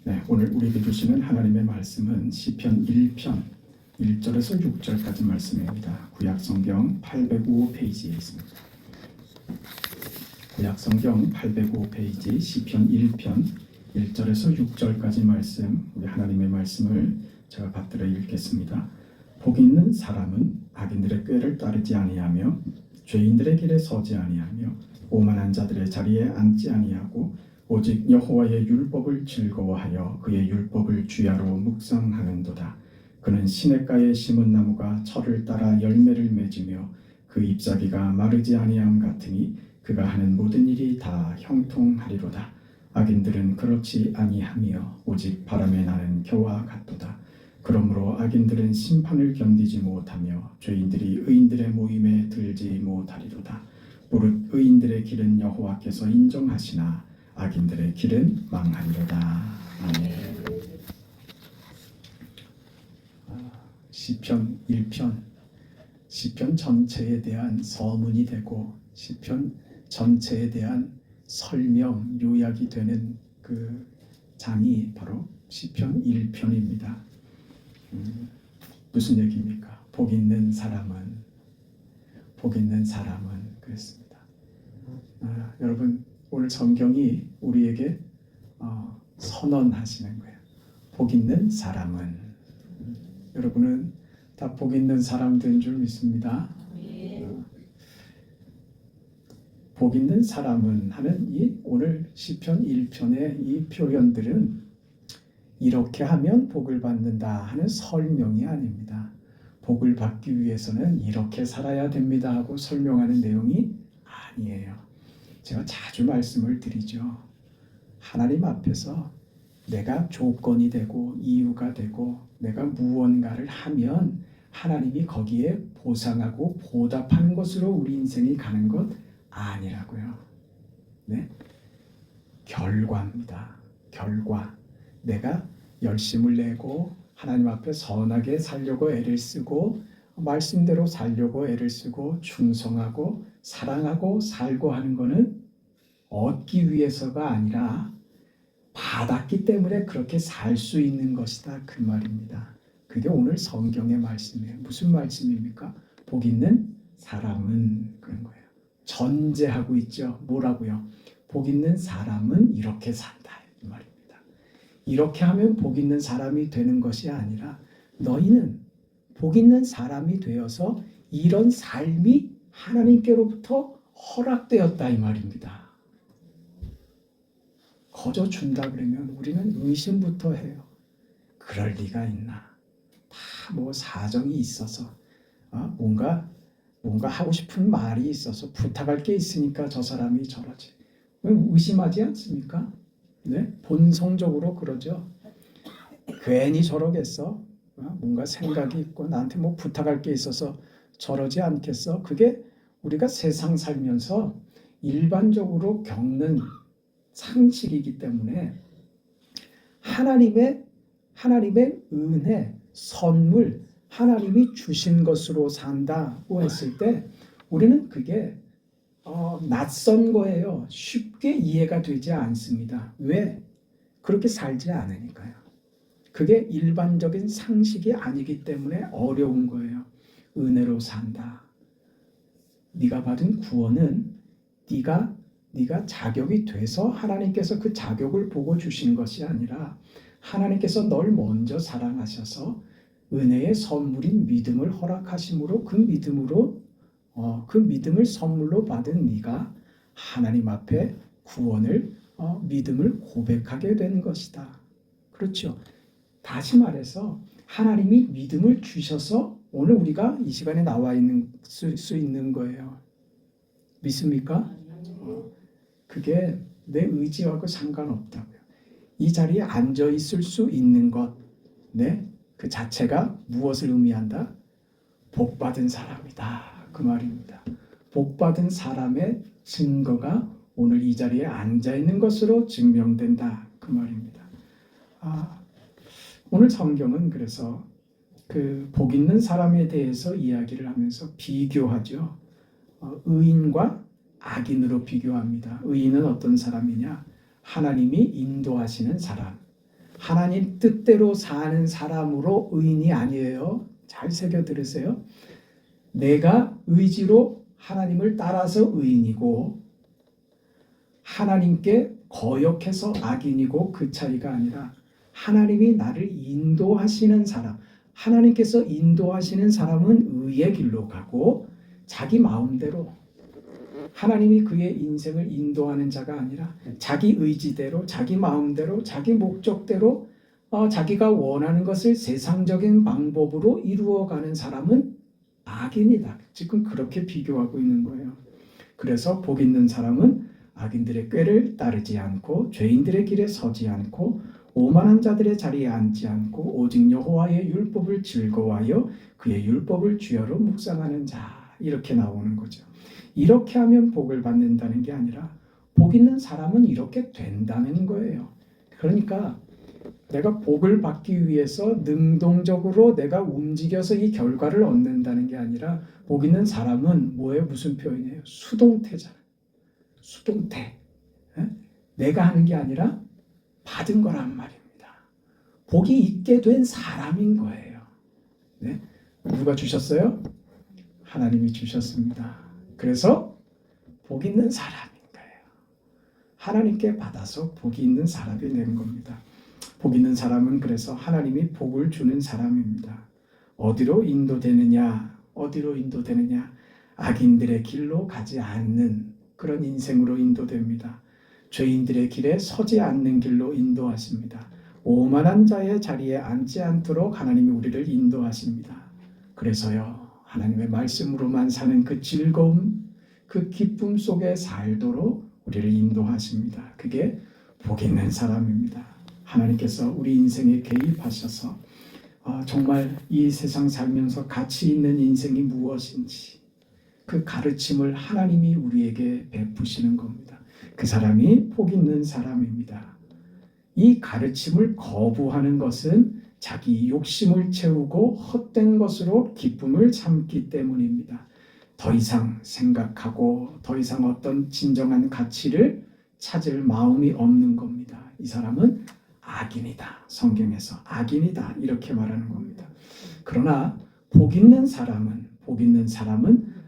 네, 오늘 우리에게 주시는 하나님의 말씀은 시편 1편 1절에서 6절까지 말씀입니다. 구약성경 805페이지에 있습니다. 구약성경 805페이지 시편 1편 1절에서 6절까지 말씀, 우리 하나님의 말씀을 제가 받들어 읽겠습니다. 복 있는 사람은 악인들의 꾀를 따르지 아니하며 죄인들의 길에 서지 아니하며 오만한 자들의 자리에 앉지 아니하고 오직 여호와의 율법을 즐거워하여 그의 율법을 주야로 묵상하는도다. 그는 시냇가에 심은 나무가 철을 따라 열매를 맺으며 그 잎사귀가 마르지 아니함 같으니 그가 하는 모든 일이 다 형통하리로다. 악인들은 그렇지 아니하며 오직 바람에 나는 겨와 같도다. 그러므로 악인들은 심판을 견디지 못하며 죄인들이 의인들의 모임에 들지 못하리로다. 무릇 의인들의 길은 여호와께서 인정하시나 악인들의 길은 망하리로다. 아멘. 시편 1편, 시편 전체에 대한 서문이 되고 시편 전체에 대한 설명, 요약이 되는 그 장이 바로 시편 1편입니다. 무슨 얘기입니까? 복 있는 사람은 그랬습니다. 여러분, 오늘 성경이 우리에게 선언하시는 거예요. 복 있는 사람은. 여러분은 다 복 있는 사람들인 줄 믿습니다. 복 있는 사람은 하는 이 오늘 시편 1편의 이 표현들은 이렇게 하면 복을 받는다 하는 설명이 아닙니다. 복을 받기 위해서는 이렇게 살아야 됩니다 하고 설명하는 내용이 아니에요. 제가 자주 말씀을 드리죠. 하나님 앞에서 내가 조건이 되고 이유가 되고 내가 무언가를 하면 하나님이 거기에 보상하고 보답하는 것으로 우리 인생이 가는 것 아니라고요. 네? 결과입니다. 결과. 내가 열심을 내고 하나님 앞에 선하게 살려고 애를 쓰고 말씀대로 살려고 애를 쓰고 충성하고 사랑하고 살고 하는 것은 얻기 위해서가 아니라 받았기 때문에 그렇게 살 수 있는 것이다, 그 말입니다. 그게 오늘 성경의 말씀이에요. 무슨 말씀입니까? 복 있는 사람은 그런 거예요. 전제하고 있죠. 뭐라고요? 복 있는 사람은 이렇게 산다, 이 말입니다. 이렇게 하면 복 있는 사람이 되는 것이 아니라 너희는 복 있는 사람이 되어서 이런 삶이 하나님께로부터 허락되었다, 이 말입니다. 거저 준다 그러면 우리는 의심부터 해요. 그럴 리가 있나? 다 뭐 사정이 있어서 뭔가 하고 싶은 말이 있어서 부탁할 게 있으니까 저 사람이 저러지. 의심하지 않습니까? 네? 본성적으로 그러죠. 괜히 저러겠어? 뭔가 생각이 있고 나한테 뭐 부탁할 게 있어서 저러지 않겠어? 그게 우리가 세상 살면서 일반적으로 겪는 상식이기 때문에 하나님의 은혜, 선물, 하나님이 주신 것으로 산다고 했을 때 우리는 그게 낯선 거예요. 쉽게 이해가 되지 않습니다. 왜? 그렇게 살지 않으니까요. 그게 일반적인 상식이 아니기 때문에 어려운 거예요. 은혜로 산다. 네가 받은 구원은 네가 자격이 돼서 하나님께서 그 자격을 보고 주신 것이 아니라 하나님께서 널 먼저 사랑하셔서 은혜의 선물인 믿음을 허락하심으로 그 믿음을 선물로 받은 네가 하나님 앞에 구원을 믿음을 고백하게 된 것이다. 그렇죠. 다시 말해서 하나님이 믿음을 주셔서 오늘 우리가 이 시간에 나와 있는 수 있는 거예요. 믿습니까? 그게 내 의지하고 상관없다고요. 이 자리에 앉아 있을 수 있는 것, 네, 그 자체가 무엇을 의미한다? 복 받은 사람이다, 그 말입니다. 복 받은 사람의 증거가 오늘 이 자리에 앉아 있는 것으로 증명된다, 그 말입니다. 오늘 성경은 그래서 그 복 있는 사람에 대해서 이야기를 하면서 비교하죠. 의인과 악인으로 비교합니다. 의인은 어떤 사람이냐? 하나님이 인도하시는 사람, 하나님 뜻대로 사는 사람으로 의인이 아니에요. 잘 새겨 들으세요. 내가 의지로 하나님을 따라서 의인이고 하나님께 거역해서 악인이고 그 차이가 아니라 하나님이 나를 인도하시는 사람, 하나님께서 인도하시는 사람은 의의 길로 가고 자기 마음대로 하나님이 그의 인생을 인도하는 자가 아니라 자기 의지대로 자기 마음대로 자기 목적대로 자기가 원하는 것을 세상적인 방법으로 이루어가는 사람은 악인이다. 지금 그렇게 비교하고 있는 거예요. 그래서 복 있는 사람은 악인들의 꾀를 따르지 않고 죄인들의 길에 서지 않고 오만한 자들의 자리에 앉지 않고 오직 여호와의 율법을 즐거워하여 그의 율법을 주야로 묵상하는 자. 이렇게 나오는 거죠. 이렇게 하면 복을 받는다는 게 아니라 복 있는 사람은 이렇게 된다는 거예요. 그러니까 내가 복을 받기 위해서 능동적으로 내가 움직여서 이 결과를 얻는다는 게 아니라 복 있는 사람은 뭐예요? 무슨 표현이에요? 수동태잖아요. 수동태. 내가 하는 게 아니라 받은 거란 말입니다. 복이 있게 된 사람인 거예요. 네? 누가 주셨어요? 하나님이 주셨습니다. 그래서 복 있는 사람인 거예요. 하나님께 받아서 복이 있는 사람이 된 겁니다. 복 있는 사람은 그래서 하나님이 복을 주는 사람입니다. 어디로 인도되느냐? 어디로 인도되느냐? 악인들의 길로 가지 않는 그런 인생으로 인도됩니다. 죄인들의 길에 서지 않는 길로 인도하십니다. 오만한 자의 자리에 앉지 않도록 하나님이 우리를 인도하십니다. 그래서요. 하나님의 말씀으로만 사는 그 즐거움, 그 기쁨 속에 살도록 우리를 인도하십니다. 그게 복 있는 사람입니다. 하나님께서 우리 인생에 개입하셔서 정말 이 세상 살면서 가치 있는 인생이 무엇인지 그 가르침을 하나님이 우리에게 베푸시는 겁니다. 그 사람이 복 있는 사람입니다. 이 가르침을 거부하는 것은 자기 욕심을 채우고 헛된 것으로 기쁨을 참기 때문입니다. 더 이상 생각하고 더 이상 어떤 진정한 가치를 찾을 마음이 없는 겁니다. 이 사람은 악인이다. 성경에서 악인이다. 이렇게 말하는 겁니다. 그러나 복 있는 사람은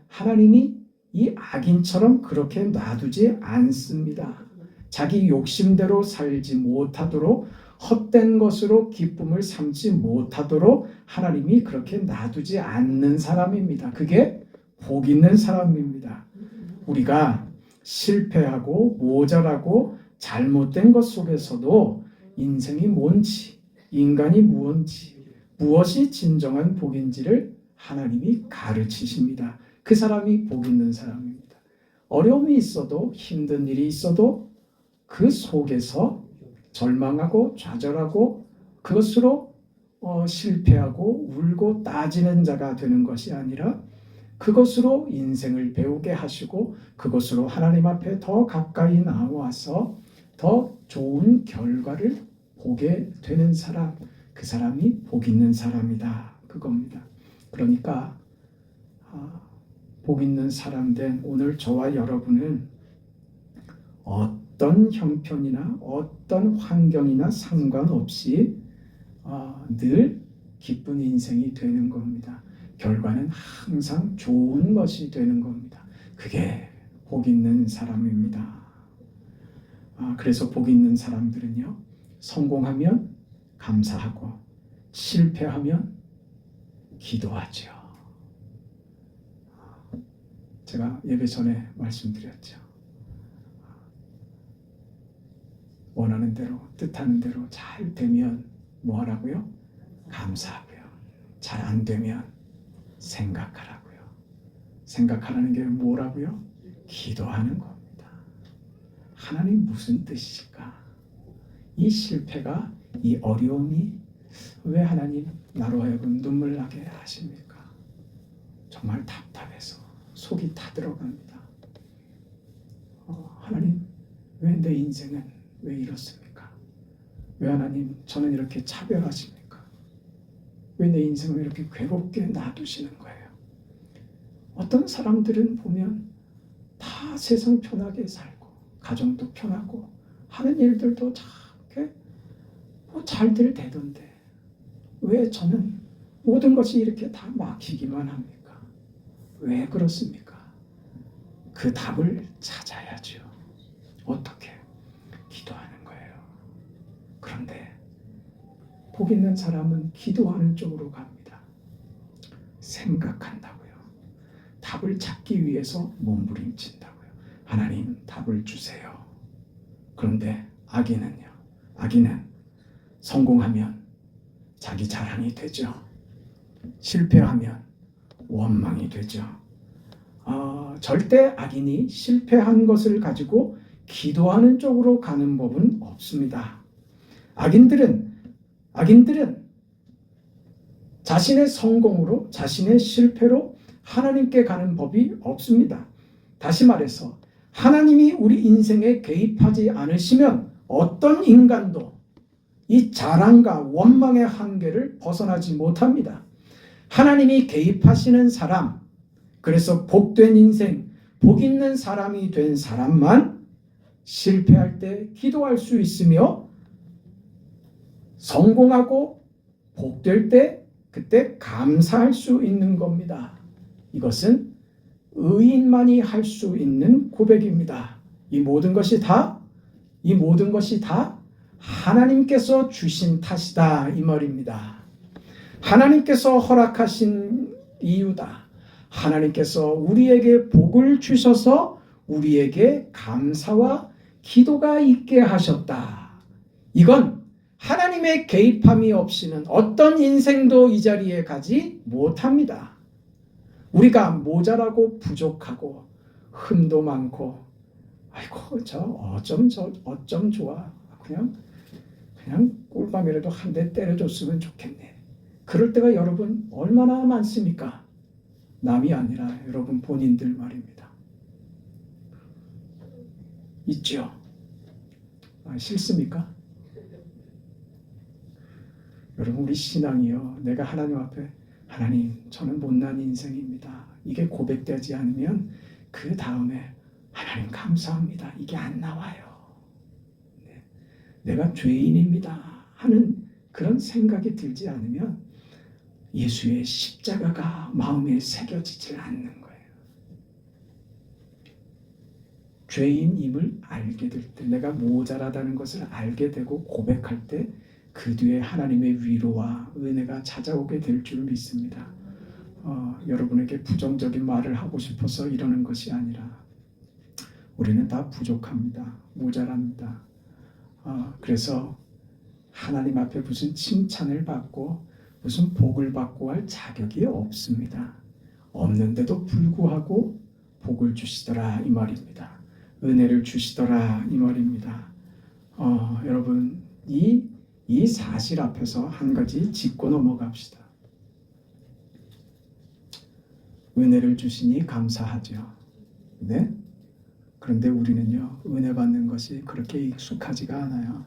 하나님이 이 악인처럼 그렇게 놔두지 않습니다. 자기 욕심대로 살지 못하도록 헛된 것으로 기쁨을 삼지 못하도록 하나님이 그렇게 놔두지 않는 사람입니다. 그게 복 있는 사람입니다. 우리가 실패하고 모자라고 잘못된 것 속에서도 인생이 뭔지, 인간이 무엇인지, 무엇이 진정한 복인지를 하나님이 가르치십니다. 그 사람이 복 있는 사람입니다. 어려움이 있어도 힘든 일이 있어도 그 속에서 절망하고 좌절하고 그것으로 실패하고 울고 따지는 자가 되는 것이 아니라 그것으로 인생을 배우게 하시고 그것으로 하나님 앞에 더 가까이 나와서 더 좋은 결과를 보게 되는 사람, 그 사람이 복 있는 사람이다. 그겁니다. 그러니까 복 있는 사람 된 오늘 저와 여러분은 어떤 형편이나 어떤 환경이나 상관없이 늘 기쁜 인생이 되는 겁니다. 결과는 항상 좋은 것이 되는 겁니다. 그게 복 있는 사람입니다. 그래서 복 있는 사람들은요, 성공하면 감사하고 실패하면 기도하죠. 제가 예배 전에 말씀드렸죠. 원하는 대로 뜻하는 대로 잘 되면 뭐 하라고요? 감사하고요. 잘 안 되면 생각하라고요. 생각하라는 게 뭐라고요? 기도하는 겁니다. 하나님 무슨 뜻일까? 이 실패가, 이 어려움이 왜 하나님 나로 하여금 눈물 나게 하십니까? 정말 답답해서 속이 타들어갑니다. 하나님 왜 내 인생은 왜 이렇습니까? 왜 하나님 저는 이렇게 차별하십니까? 왜 내 인생을 이렇게 괴롭게 놔두시는 거예요? 어떤 사람들은 보면 다 세상 편하게 살고 가정도 편하고 하는 일들도 다 이렇게 잘들 되던데 왜 저는 모든 것이 이렇게 다 막히기만 합니까? 왜 그렇습니까? 그 답을 찾아야죠. 어떻게? 기도하는 거예요. 그런데 복 있는 사람은 기도하는 쪽으로 갑니다. 생각한다고요. 답을 찾기 위해서 몸부림친다고요. 하나님 답을 주세요. 그런데 악인은요. 악인은 성공하면 자기 자랑이 되죠. 실패하면 원망이 되죠. 절대 악인이 실패한 것을 가지고 기도하는 쪽으로 가는 법은 없습니다. 악인들은 자신의 성공으로, 자신의 실패로 하나님께 가는 법이 없습니다. 다시 말해서 하나님이 우리 인생에 개입하지 않으시면 어떤 인간도 이 자랑과 원망의 한계를 벗어나지 못합니다. 하나님이 개입하시는 사람, 그래서 복된 인생, 복 있는 사람이 된 사람만 실패할 때 기도할 수 있으며 성공하고 복될 때 그때 감사할 수 있는 겁니다. 이것은 의인만이 할 수 있는 고백입니다. 이 모든 것이 다 하나님께서 주신 탓이다 이 말입니다. 하나님께서 허락하신 이유다. 하나님께서 우리에게 복을 주셔서 우리에게 감사와 기도가 있게 하셨다. 이건 하나님의 개입함이 없이는 어떤 인생도 이 자리에 가지 못합니다. 우리가 모자라고 부족하고 흠도 많고 아이고 저 어쩜 좋아. 그냥 꿀밤이라도 한 대 때려줬으면 좋겠네. 그럴 때가 여러분 얼마나 많습니까? 남이 아니라 여러분 본인들 말입니다. 있죠? 싫습니까? 여러분 우리 신앙이요. 내가 하나님 앞에 하나님 저는 못난 인생입니다. 이게 고백되지 않으면 그 다음에 하나님 감사합니다. 이게 안 나와요. 네. 내가 죄인입니다 하는 그런 생각이 들지 않으면 예수의 십자가가 마음에 새겨지질 않는 거예요. 죄인임을 알게 될 때, 내가 모자라다는 것을 알게 되고 고백할 때 그 뒤에 하나님의 위로와 은혜가 찾아오게 될 줄 믿습니다. 여러분에게 부정적인 말을 하고 싶어서 이러는 것이 아니라 우리는 다 부족합니다. 모자랍니다. 그래서 하나님 앞에 무슨 칭찬을 받고 무슨 복을 받고 할 자격이 없습니다. 없는데도 불구하고 복을 주시더라 이 말입니다. 은혜를 주시더라 이 말입니다. 여러분 이 사실 앞에서 한 가지 짚고 넘어갑시다. 은혜를 주시니 감사하죠. 네? 그런데 우리는요 은혜 받는 것이 그렇게 익숙하지가 않아요.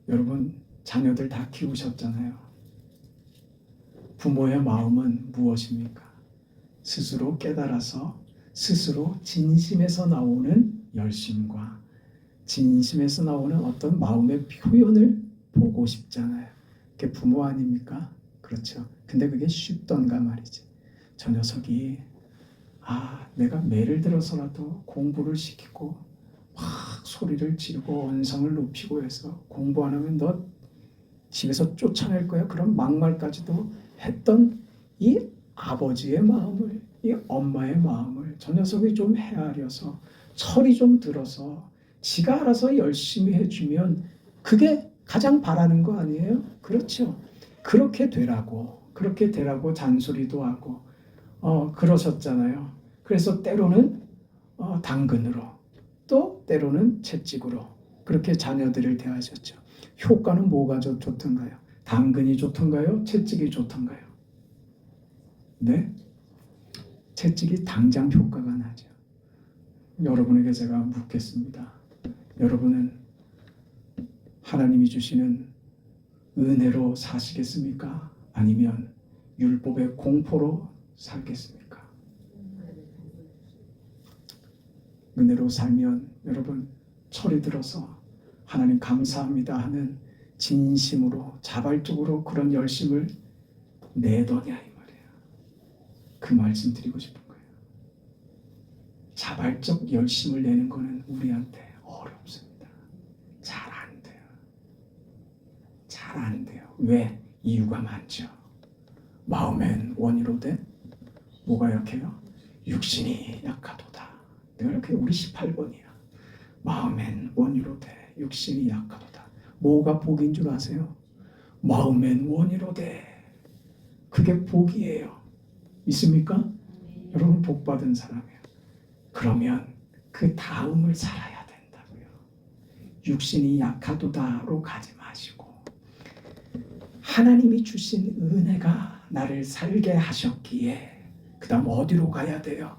여러분 자녀들 다 키우셨잖아요. 부모의 마음은 무엇입니까? 스스로 깨달아서 스스로 진심에서 나오는 열심과 진심에서 나오는 어떤 마음의 표현을 보고 싶잖아요. 그게 부모 아닙니까? 그렇죠. 근데 그게 쉽던가 말이지. 저 녀석이 내가 매를 들어서라도 공부를 시키고 막 소리를 지르고 언성을 높이고 해서 공부 안 하면 너 집에서 쫓아낼 거야. 그런 막말까지도 했던 이 아버지의 마음을, 이 엄마의 마음을 저 녀석이 좀 헤아려서 철이 좀 들어서 지가 알아서 열심히 해주면 그게 가장 바라는 거 아니에요? 그렇죠. 그렇게 되라고 잔소리도 하고 그러셨잖아요. 그래서 때로는 당근으로 또 때로는 채찍으로 그렇게 자녀들을 대하셨죠. 효과는 뭐가 좋던가요? 당근이 좋던가요? 채찍이 좋던가요? 네? 채찍이 당장 효과가 나죠. 여러분에게 제가 묻겠습니다. 여러분은 하나님이 주시는 은혜로 사시겠습니까? 아니면 율법의 공포로 살겠습니까? 은혜로 살면 여러분 철이 들어서 하나님 감사합니다 하는 진심으로 자발적으로 그런 열심을 내더냐 이 말이에요. 그 말씀 드리고 싶은 거예요. 자발적 열심을 내는 거는 우리한테 어렵습니다. 잘 안 돼요. 잘 안 돼요. 왜? 이유가 많죠. 마음엔 원이로되 뭐가 약해요? 육신이 약하도다. 내가 이렇게 우리 18번이야. 마음엔 원이로되 육신이 약하도다. 뭐가 복인 줄 아세요? 마음엔 원이로되. 그게 복이에요. 믿습니까? 여러분 복 받은 사람이에요. 그러면 그 다음을 살아야 된다고요. 육신이 약하도다로 가지 마시고 하나님이 주신 은혜가 나를 살게 하셨기에 그 다음 어디로 가야 돼요?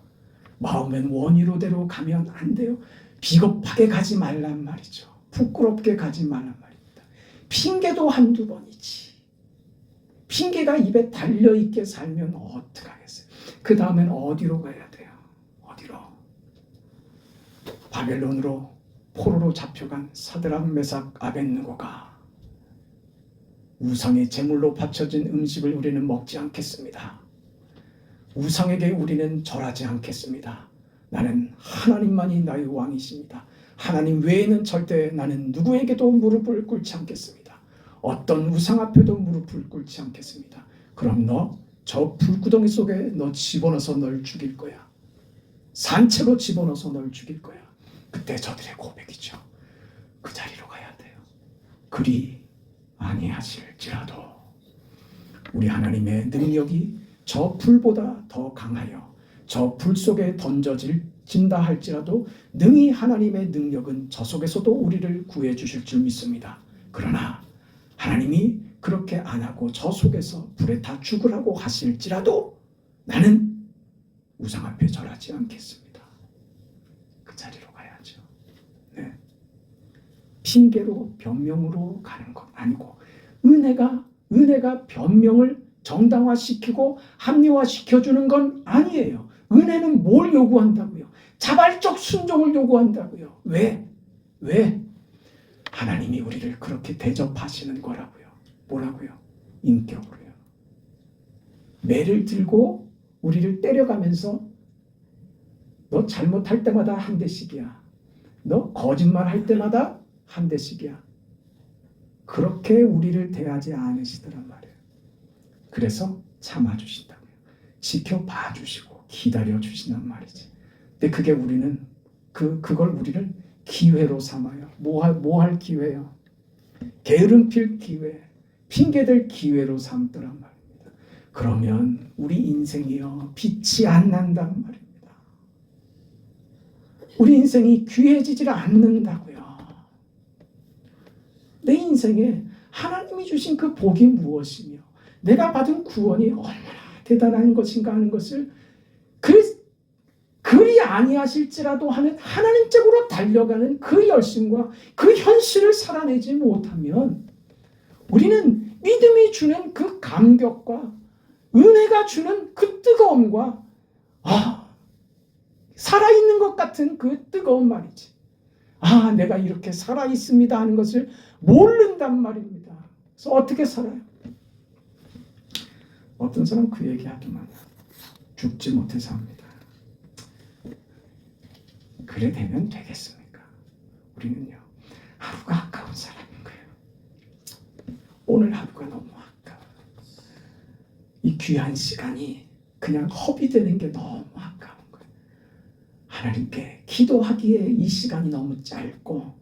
마음엔 원이로대로 가면 안 돼요. 비겁하게 가지 말란 말이죠. 부끄럽게 가지 말란 말입니다. 핑계도 한두 번이지. 핑계가 입에 달려있게 살면 어떡하겠어요? 그 다음엔 어디로 가야 돼요? 어디로? 바벨론으로 포로로 잡혀간 사드락 메삭 아벳느고가 우상의 제물로 바쳐진 음식을 우리는 먹지 않겠습니다. 우상에게 우리는 절하지 않겠습니다. 나는 하나님만이 나의 왕이십니다. 하나님 외에는 절대 나는 누구에게도 무릎을 꿇지 않겠습니다. 어떤 우상 앞에도 무릎을 꿇지 않겠습니다. 그럼 너 저 불구덩이 속에 너 집어넣어서 널 죽일 거야. 산채로 집어넣어서 널 죽일 거야. 그때 저들의 고백이죠. 그 자리로 가야 돼요. 그리 아니하실지라도 우리 하나님의 능력이 저 불보다 더 강하여 저 불 속에 던져진다 할지라도 능히 하나님의 능력은 저 속에서도 우리를 구해 주실 줄 믿습니다. 그러나 하나님이 그렇게 안 하고 저 속에서 불에 다 죽으라고 하실지라도 나는 우상 앞에 절하지 않겠습니다. 그 자리로 가야죠. 네. 핑계로 변명으로 가는 것 아니고 은혜가 변명을 정당화시키고 합리화시켜주는 건 아니에요. 은혜는 뭘 요구한다고요? 자발적 순종을 요구한다고요. 왜? 하나님이 우리를 그렇게 대접하시는 거라고요. 뭐라고요? 인격으로요. 매를 들고 우리를 때려가면서 너 잘못할 때마다 한 대씩이야. 너 거짓말 할 때마다 한 대씩이야. 그렇게 우리를 대하지 않으시더란 말이에요. 그래서 참아주신다고요. 지켜봐 주시고 기다려 주신단 말이지. 근데 그게 우리는 그걸 우리를 기회로 삼아요. 뭐 할 기회요? 게으름 필 기회, 핑계될 기회로 삼더란 말입니다. 그러면 우리 인생이요 빛이 안 난단 말입니다. 우리 인생이 귀해지질 않는다고요. 내 인생에 하나님이 주신 그 복이 무엇이며 내가 받은 구원이 얼마나 대단한 것인가 하는 것을 그리 아니하실지라도 하는 하나님 쪽으로 달려가는 그 열심과 그 현실을 살아내지 못하면 우리는 믿음이 주는 그 감격과 은혜가 주는 그 뜨거움과 살아있는 것 같은 그 뜨거운 말이지. 내가 이렇게 살아있습니다 하는 것을 모른단 말입니다. 그래서 어떻게 살아요? 어떤 사람 그 얘기 하더만 죽지 못해서 합니다. 그래 되면 되겠습니까? 우리는요 하루가 아까운 사람인 거예요. 오늘 하루가 너무 아까워. 이 귀한 시간이 그냥 허비되는 게 너무 아까운 거예요. 하나님께 기도하기에 이 시간이 너무 짧고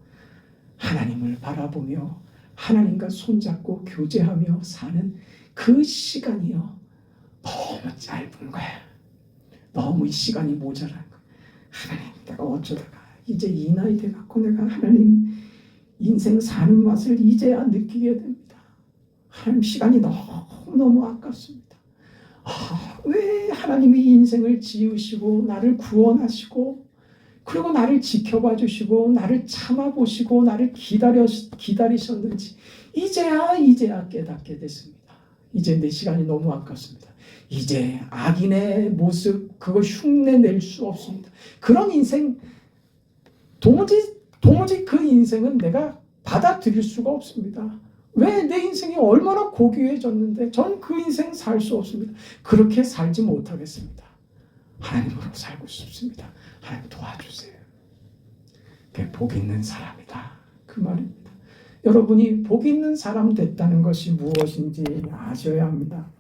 하나님을 바라보며 하나님과 손잡고 교제하며 사는 그 시간이요 너무 짧은 거야. 너무 이 시간이 모자란 거야. 하나님 내가 어쩌다가 이제 이 나이 돼갖고 내가 하나님 인생 사는 맛을 이제야 느끼게 됩니다. 하나님 시간이 너무 아깝습니다. 왜 하나님이 인생을 지으시고 나를 구원하시고 그리고 나를 지켜봐 주시고 나를 참아보시고 나를 기다리셨는지 이제야 깨닫게 됐습니다. 이제 내 시간이 너무 아깝습니다. 이제 악인의 모습 그거 흉내낼 수 없습니다. 그런 인생 도무지 그 인생은 내가 받아들일 수가 없습니다. 왜 내 인생이 얼마나 고귀해졌는데 전 그 인생 살 수 없습니다. 그렇게 살지 못하겠습니다. 하나님으로 살고 싶습니다. 하나님 도와주세요. 그게 복 있는 사람이다. 그 말입니다. 여러분이 복 있는 사람 됐다는 것이 무엇인지 아셔야 합니다.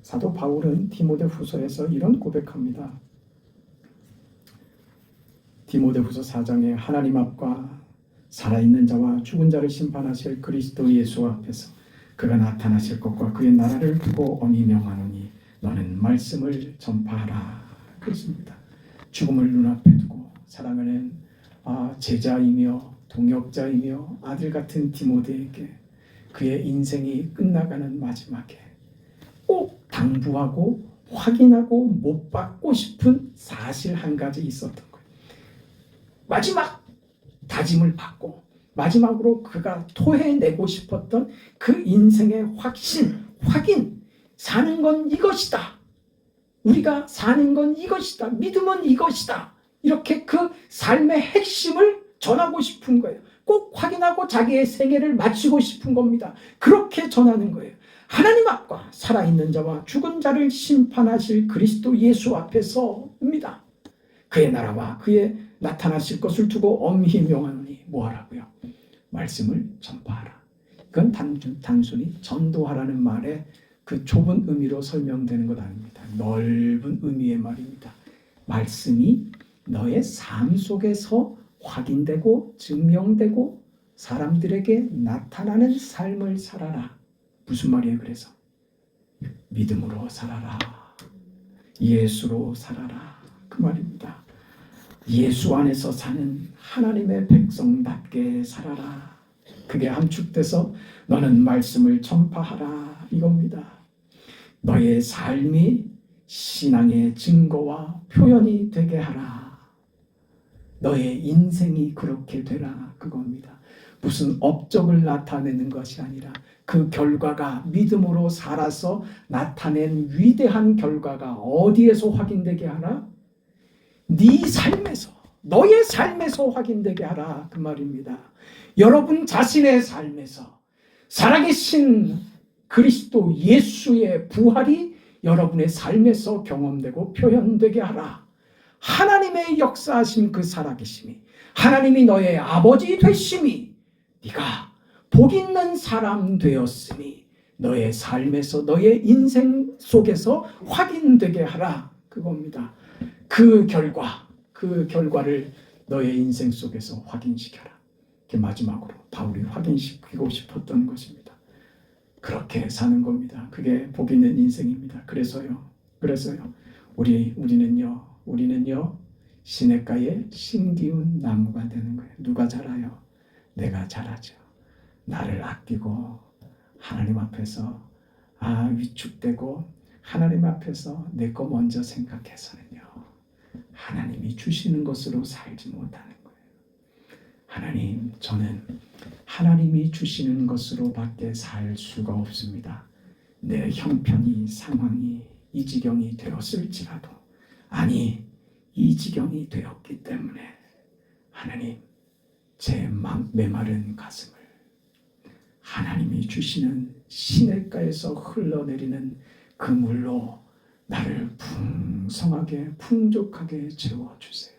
사도 바울은 디모데후서에서 이런 고백합니다. 디모데후서 4장에 하나님 앞과 살아있는 자와 죽은 자를 심판하실 그리스도 예수 앞에서 그가 나타나실 것과 그의 나라를 두고 엄히 명하노니 너는 말씀을 전파하라. 그렇습니다. 죽음을 눈앞에 두고 사랑하는 제자이며 동역자이며 아들 같은 디모데에게 그의 인생이 끝나가는 마지막에 꼭 당부하고 확인하고 못 받고 싶은 사실 한 가지 있었던 거예요. 마지막 다짐을 받고 마지막으로 그가 토해내고 싶었던 그 인생의 확신, 확인, 사는 건 이것이다. 우리가 사는 건 이것이다. 믿음은 이것이다. 이렇게 그 삶의 핵심을 전하고 싶은 거예요. 꼭 확인하고 자기의 생애를 마치고 싶은 겁니다. 그렇게 전하는 거예요. 하나님 앞과 살아있는 자와 죽은 자를 심판하실 그리스도 예수 앞에서입니다. 그의 나라와 그의 나타나실 것을 두고 엄히 명하노니 뭐하라고요? 말씀을 전파하라. 이건 단순히 전도하라는 말에 그 좁은 의미로 설명되는 것 아닙니다. 넓은 의미의 말입니다. 말씀이 너의 삶 속에서 확인되고 증명되고 사람들에게 나타나는 삶을 살아라. 무슨 말이에요? 그래서 믿음으로 살아라. 예수로 살아라. 그 말입니다. 예수 안에서 사는 하나님의 백성답게 살아라. 그게 함축돼서 너는 말씀을 전파하라 이겁니다. 너의 삶이 신앙의 증거와 표현이 되게 하라. 너의 인생이 그렇게 되라 그겁니다. 무슨 업적을 나타내는 것이 아니라 그 결과가 믿음으로 살아서 나타낸 위대한 결과가 어디에서 확인되게 하라? 네 삶에서, 너의 삶에서 확인되게 하라 그 말입니다. 여러분 자신의 삶에서 살아계신 그리스도 예수의 부활이 여러분의 삶에서 경험되고 표현되게 하라. 하나님의 역사하신 그 살아계심이, 하나님이 너의 아버지 되심이, 네가 복 있는 사람 되었음이 너의 삶에서 너의 인생 속에서 확인되게 하라 그겁니다. 그 결과를 너의 인생 속에서 확인시켜라. 그게 마지막으로 바울이 확인시키고 싶었던 것입니다. 그렇게 사는 겁니다. 그게 복 있는 인생입니다. 그래서요. 우리는요 시냇가에 심기운 나무가 되는 거예요. 누가 자라요? 내가 자라죠. 나를 아끼고 하나님 앞에서 위축되고 하나님 앞에서 내 거 먼저 생각해서는요 하나님이 주시는 것으로 살지 못하는 거예요. 하나님, 저는 하나님이 주시는 것으로밖에 살 수가 없습니다. 내 형편이 상황이 이 지경이 되었을지라도 이 지경이 되었기 때문에 하나님 제 메마른 가슴을 하나님이 주시는 시냇가에서 흘러내리는 그 물로 나를 풍성하게 풍족하게 채워주세요.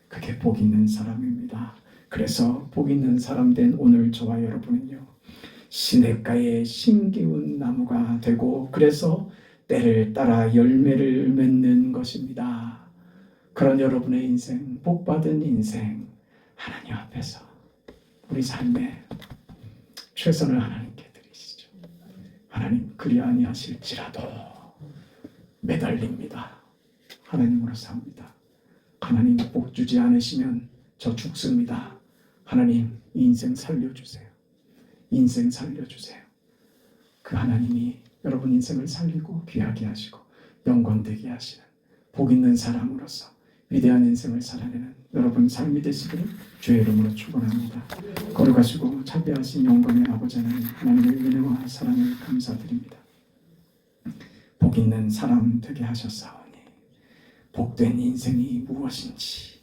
그게 복 있는 사람입니다. 그래서 복 있는 사람 된 오늘 저와 여러분은요 시냇가에 심기운 나무가 되고 그래서 때를 따라 열매를 맺는 것입니다. 그런 여러분의 인생, 복받은 인생 하나님 앞에서 우리 삶에 최선을 하나님께 드리시죠. 하나님 그리 아니하실지라도 매달립니다. 하나님으로 삽니다. 하나님 복 주지 않으시면 저 죽습니다. 하나님 이 인생 살려주세요. 인생 살려주세요. 그 하나님이 여러분 인생을 살리고 귀하게 하시고 영광되게 하시는 복 있는 사람으로서 위대한 인생을 살아내는 여러분 삶이 되시기를 주의 이름으로 축원합니다. 거룩하시고 자비하신 영광의 아버지 하나님, 하나님의 은혜와 사랑을 감사드립니다. 복 있는 사람 되게 하셨사오니 복된 인생이 무엇인지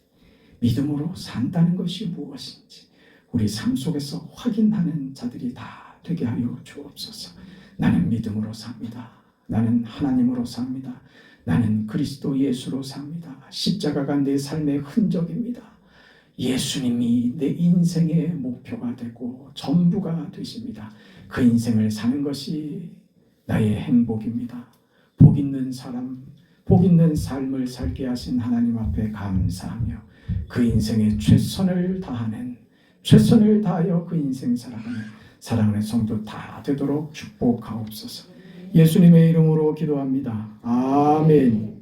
믿음으로 산다는 것이 무엇인지 우리 삶 속에서 확인하는 자들이 다 되게 하여 주옵소서. 나는 믿음으로 삽니다. 나는 하나님으로 삽니다. 나는 그리스도 예수로 삽니다. 십자가가 내 삶의 흔적입니다. 예수님이 내 인생의 목표가 되고 전부가 되십니다. 그 인생을 사는 것이 나의 행복입니다. 복 있는 사람, 복 있는 삶을 살게 하신 하나님 앞에 감사하며 그 인생에 최선을 다하여 그 인생 살아가는 사랑하는 성도 다 되도록 축복하옵소서. 예수님의 이름으로 기도합니다. 아멘.